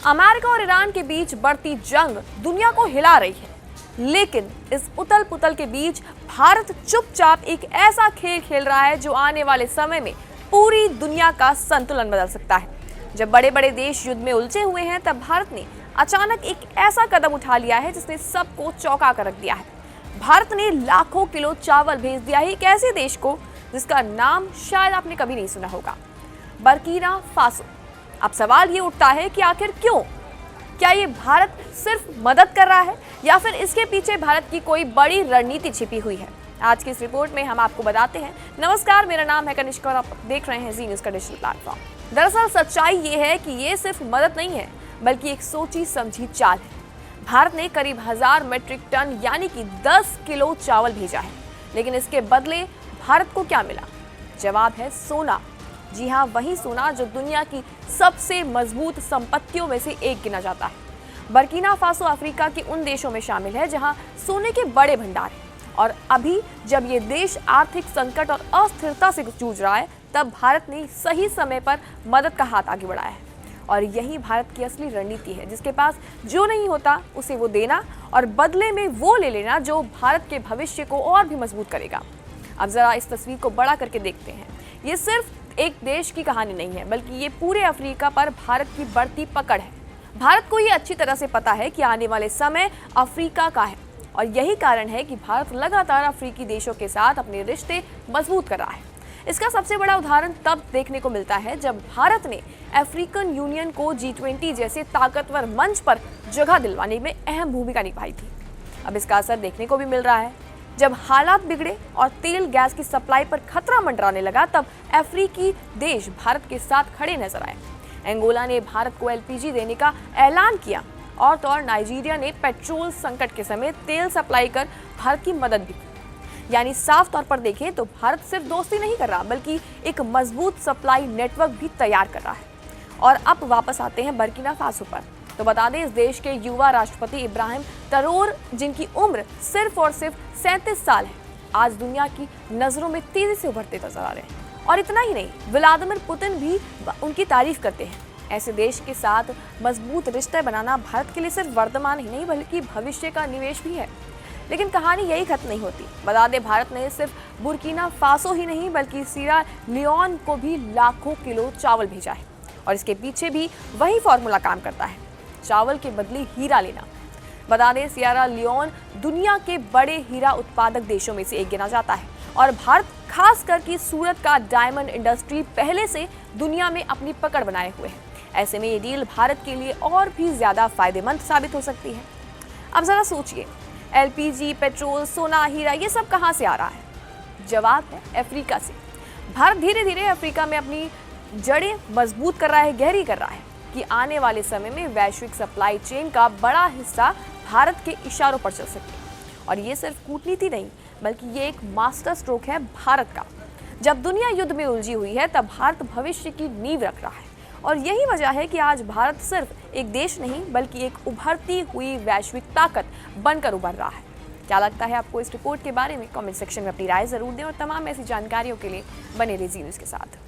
America और Iran के बीच बढ़ती जंग दुनिया को हिला रही है, लेकिन इस उथल पुथल के बीच भारत चुपचाप एक ऐसा खेल खेल रहा है जो आने वाले समय में पूरी दुनिया का संतुलन बदल सकता है। जब बड़े बड़े देश युद्ध में उलझे हुए हैं, तब भारत ने अचानक एक ऐसा कदम उठा लिया है जिसने सबको चौंका कर रख दिया है। भारत ने लाखों किलो चावल भेज दिया है एक ऐसे देश को जिसका नाम शायद आपने कभी नहीं सुना होगा, बर्किना फासो। अब सवाल ये उठता है कि आखिर क्यों? क्या ये भारत सिर्फ मदद कर रहा है या फिर इसके पीछे भारत की कोई बड़ी रणनीति छिपी हुई है? आज की इस रिपोर्ट में हम आपको बताते हैं। नमस्कार, मेरा नाम है कनिष्का और आप देख रहे हैं जी न्यूज़ का डिजिटल प्लेटफॉर्म। दरअसल सच्चाई ये है कि ये सिर्फ मदद नहीं है, बल्कि एक सोची समझी चाल है। भारत ने करीब 1000 मीट्रिक टन यानी कि 10 किलो चावल भेजा है, लेकिन इसके बदले भारत को क्या मिला? जवाब है सोना। जी हाँ, वही सोना जो दुनिया की सबसे मजबूत संपत्तियों में से एक गिना जाता है। बर्किना फासो अफ्रीका के उन देशों में शामिल है जहां सोने के बड़े भंडार हैं, और अभी जब ये देश आर्थिक संकट और अस्थिरता से जूझ रहा है, तब भारत ने सही समय पर मदद का हाथ आगे बढ़ाया है। और यही भारत की असली रणनीति है, जिसके पास जो नहीं होता उसे वो देना और बदले में वो ले लेना जो भारत के भविष्य को और भी मजबूत करेगा। अब जरा इस तस्वीर को बड़ा करके देखते हैं। ये सिर्फ एक देश की कहानी नहीं है, बल्कि ये पूरे अफ्रीका पर भारत की बढ़ती पकड़ है। भारत को ये अच्छी तरह से पता है कि आने वाले समय अफ्रीका का है, और यही कारण है कि भारत लगातार अफ्रीकी देशों के साथ अपने रिश्ते मजबूत कर रहा है। इसका सबसे बड़ा उदाहरण तब देखने को मिलता है जब भारत ने अफ्रीकन यूनियन को G20 जैसे ताकतवर मंच पर जगह दिलवाने में अहम भूमिका निभाई थी। अब इसका असर देखने को भी मिल रहा है। जब हालात बिगड़े और तेल गैस की सप्लाई पर खतरा मंडराने लगा, तब अफ्रीकी देश भारत के साथ खड़े नजर आए। अंगोला ने भारत को LPG देने का ऐलान किया, और तो और नाइजीरिया ने पेट्रोल संकट के समय तेल सप्लाई कर भारत की मदद भी की। यानी साफ तौर पर देखें तो भारत सिर्फ दोस्ती नहीं कर रहा, बल्कि एक मजबूत सप्लाई नेटवर्क भी तैयार कर रहा है। और अब वापस आते हैं बर्किना फासो पर। तो बता दें, इस देश के युवा राष्ट्रपति इब्राहिम ट्रैओरे, जिनकी उम्र सिर्फ और सिर्फ 37 साल है, आज दुनिया की नजरों में तेजी से उभरते नजर आ रहे हैं। और इतना ही नहीं, व्लादिमीर पुतिन भी उनकी तारीफ करते हैं। ऐसे देश के साथ मजबूत रिश्ते बनाना भारत के लिए सिर्फ वर्तमान ही नहीं, बल्कि भविष्य का निवेश भी है। लेकिन कहानी यही खत्म नहीं होती। बता दें, भारत ने सिर्फ बुर्किना फासो ही नहीं, बल्कि सियरा लियोन को भी लाखों किलो चावल भेजा है, और इसके पीछे भी वही फॉर्मूला काम करता है, चावल के बदले हीरा लेना। बता दें, सियरा लियोन दुनिया के बड़े हीरा उत्पादक देशों में से एक गिना जाता है, और भारत खास करके सूरत का डायमंड इंडस्ट्री पहले से दुनिया में अपनी पकड़ बनाए हुए है। ऐसे में ये डील भारत के लिए और भी ज्यादा फायदेमंद साबित हो सकती है। अब जरा सोचिए, LPG, पेट्रोल, सोना, हीरा, ये सब कहाँ से आ रहा है? जवाब है अफ्रीका से। भारत धीरे धीरे अफ्रीका में अपनी जड़ें मजबूत कर रहा है, गहरी कर रहा है, कि आने वाले समय में वैश्विक सप्लाई चेन का बड़ा हिस्सा भारत के इशारों पर चल सके। और ये सिर्फ कूटनीति नहीं, बल्कि ये एक मास्टर स्ट्रोक है भारत का। जब दुनिया युद्ध में उलझी हुई है, तब भारत भविष्य की नींव रख रहा है। और यही वजह है कि आज भारत सिर्फ एक देश नहीं, बल्कि एक उभरती हुई वैश्विक ताकत बनकर उभर रहा है। क्या लगता है आपको इस रिपोर्ट के बारे में? कमेंट सेक्शन में अपनी राय जरूर दें, और तमाम ऐसी जानकारियों के लिए बने रहिए जी न्यूज़ के साथ।